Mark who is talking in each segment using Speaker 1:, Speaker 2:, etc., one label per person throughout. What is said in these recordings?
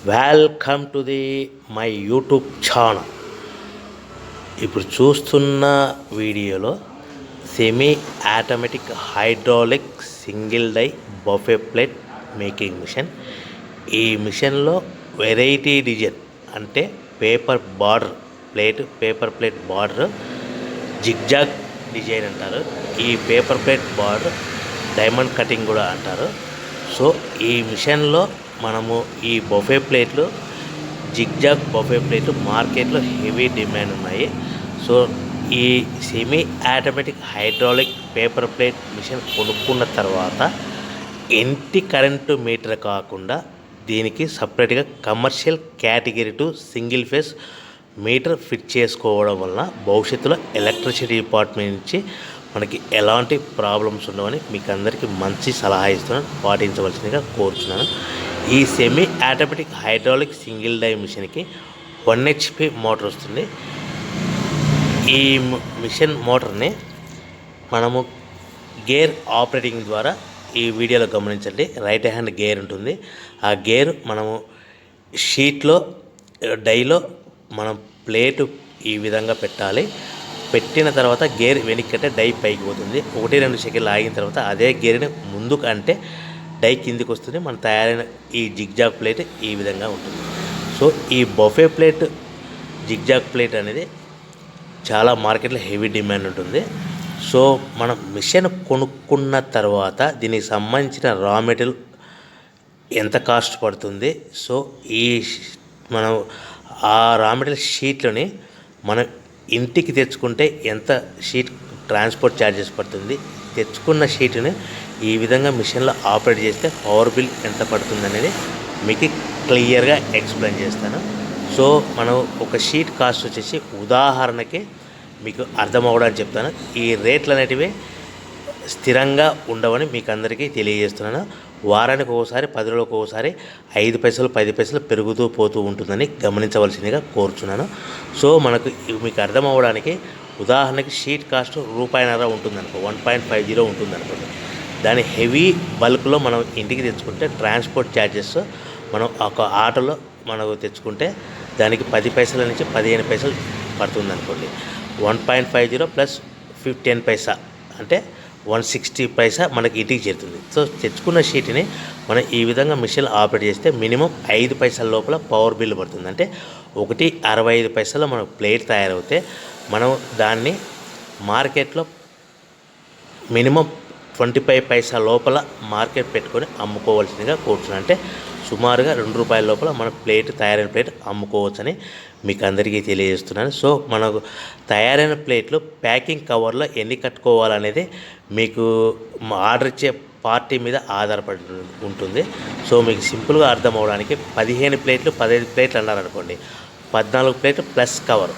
Speaker 1: Welcome to the my YouTube channel. ఇప్పుడు చూస్తున్న వీడియోలో semi automatic hydraulic single die buffet plate making machine. ఈ మిషన్లో వెరైటీ డిజైన్ అంటే paper plate border zigzag design అంటారు. ఈ paper plate border diamond cutting కూడా అంటారు. సో ఈ మిషన్లో మనము ఈ బఫే ప్లేట్లు జిగ్జాగ్ బఫే ప్లేట్లు మార్కెట్లో హెవీ డిమాండ్ ఉన్నాయి. సో ఈ semi automatic hydraulic paper plate machine కొనుక్కున్న తర్వాత ఇంటి కరెంటు మీటర్ కాకుండా దీనికి సపరేట్గా commercial category to single phase meter fit చేసుకోవడం వలన భవిష్యత్తులో ఎలక్ట్రిసిటీ డిపార్ట్మెంట్ నుంచి మనకి ఎలాంటి ప్రాబ్లమ్స్ ఉండవని మీకు అందరికీ మంచి సలహా ఇస్తున్నాను, పాటించవలసిందిగా కోరుతున్నాను. ఈ semi automatic hydraulic single die మిషన్కి 1 HP మోటార్ వస్తుంది. ఈ మిషన్ మోటార్ని మనము గేర్ ఆపరేటింగ్ ద్వారా ఈ వీడియోలో గమనించండి. రైట్ హ్యాండ్ గేర్ ఉంటుంది. ఆ గేర్ మనము షీట్లో డైలో మనం ప్లేటు ఈ విధంగా పెట్టాలి. పెట్టిన తర్వాత గేర్ వెనక్కంటే డై పైకి పోతుంది. 1-2 సెకండ్లు ఆగిన తర్వాత అదే గేర్ని ముందుకు అంటే డై కిందికి వస్తుంది. మన తయారైన ఈ జిగ్జాగ్ ప్లేట్ ఈ విధంగా ఉంటుంది. సో ఈ బఫే ప్లేట్ జిగ్జాగ్ ప్లేట్ అనేది చాలా మార్కెట్లో హెవీ డిమాండ్ ఉంటుంది. సో మనం మిషన్ కొనుక్కున్న తర్వాత దీనికి సంబంధించిన రా మెటీరియల్ ఎంత కాస్ట్ పడుతుంది, సో ఈ మనం ఆ రా మెటీరియల్ షీట్లని మనం ఇంటికి తెచ్చుకుంటే ఎంత షీట్ ట్రాన్స్పోర్ట్ ఛార్జెస్ పడుతుంది, తెచ్చుకున్న షీట్ని ఈ విధంగా మిషన్లో ఆపరేట్ చేస్తే పవర్ బిల్ ఎంత పడుతుంది అనేది మీకు క్లియర్గా ఎక్స్ప్లెయిన్ చేస్తాను. సో మనం ఒక షీట్ కాస్ట్ వచ్చేసి ఉదాహరణకి మీకు అర్థం అవ్వడానికి చెప్తాను. ఈ రేట్లు అనేటివి స్థిరంగా ఉండవని మీకు అందరికీ తెలియజేస్తున్నాను. వారానికి ఒకసారి 10 రోజులకు ఒకసారి 5 పైసలు 10 పైసలు పెరుగుతూ పోతూ ఉంటుందని గమనించవలసిందిగా కోరుచున్నాను. సో మనకు మీకు అర్థం అవ్వడానికి ఉదాహరణకి షీట్ కాస్ట్ ₹1.50 ఉంటుందనుకో, 1.50 ఉంటుందనుకోండి. దాని హెవీ బల్క్లో మనం ఇంటికి తెచ్చుకుంటే ట్రాన్స్పోర్ట్ ఛార్జెస్ మనం ఒక ఆటోలో మనకు తెచ్చుకుంటే దానికి 10 పైసల నుంచి 15 పైసలు పడుతుంది అనుకోండి. 1.50 ప్లస్ 10 పైసా అంటే 160 పైసా మనకి ఇంటికి చేరుతుంది. సో తెచ్చుకున్న షీట్ని మనం ఈ విధంగా మిషన్ ఆపరేట్ చేస్తే మినిమం 5 పైసల లోపల పవర్ బిల్ పడుతుంది. అంటే 1.65 పైసలు మన ప్లేట్ తయారవుతే మనం దాన్ని మార్కెట్లో మినిమం 25 పైసా లోపల మార్కెట్ పెట్టుకొని అమ్ముకోవాల్సిందిగా కోరుతున్నాను. అంటే సుమారుగా ₹2 లోపల మన ప్లేట్ తయారైన ప్లేట్ అమ్ముకోవచ్చని మీకు అందరికీ తెలియజేస్తున్నాను. సో మనకు తయారైన ప్లేట్లు ప్యాకింగ్ కవర్లో ఎన్ని కట్టుకోవాలనేది మీకు ఆర్డర్ ఇచ్చే పార్టీ మీద ఆధారపడి ఉంటుంది. సో మీకు సింపుల్గా అర్థం అవ్వడానికి 15 ప్లేట్లు 15 ప్లేట్లు అన్నారనుకోండి, 14 ప్లేట్లు ప్లస్ కవర్.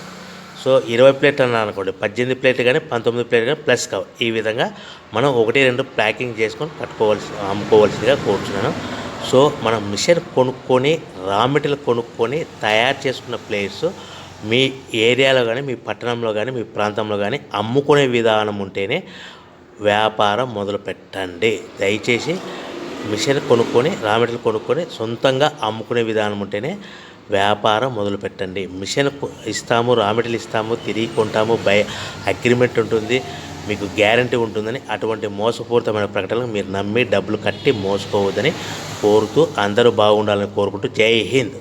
Speaker 1: సో 20 ప్లేట్లు అన్నారనుకోండి, 18 ప్లేట్లు కానీ 19 ప్లేట్లు కానీ ప్లస్ కవర్. ఈ విధంగా మనం 1-2 ప్యాకింగ్ చేసుకొని అమ్ముకోవాల్సిందిగా కోరుతున్నాను. సో మనం మిషన్ కొనుక్కొని రా మెటీరియల్ కొనుక్కొని తయారు చేసుకున్న ప్లేట్స్ మీ ఏరియాలో కానీ మీ పట్టణంలో కానీ మీ ప్రాంతంలో కానీ అమ్ముకునే విధానం ఉంటేనే వ్యాపారం మొదలు పెట్టండి. దయచేసి మిషన్ కొనుక్కొని రా మెటీరియల్ కొనుక్కొని సొంతంగా అమ్ముకునే విధానం ఉంటేనే వ్యాపారం మొదలు పెట్టండి. మిషన్ ఇస్తాము, రా మెటీరియల్ ఇస్తాము, తిరిగి కొంటాము, అగ్రిమెంట్ ఉంటుంది, మీకు గ్యారంటీ ఉంటుందని అటువంటి మోసపూరితమైన ప్రకటనలు మీరు నమ్మి డబ్బులు కట్టి మోసపోవద్దని కోరుతూ అందరూ బాగుండాలని కోరుకుంటూ జై హింద్.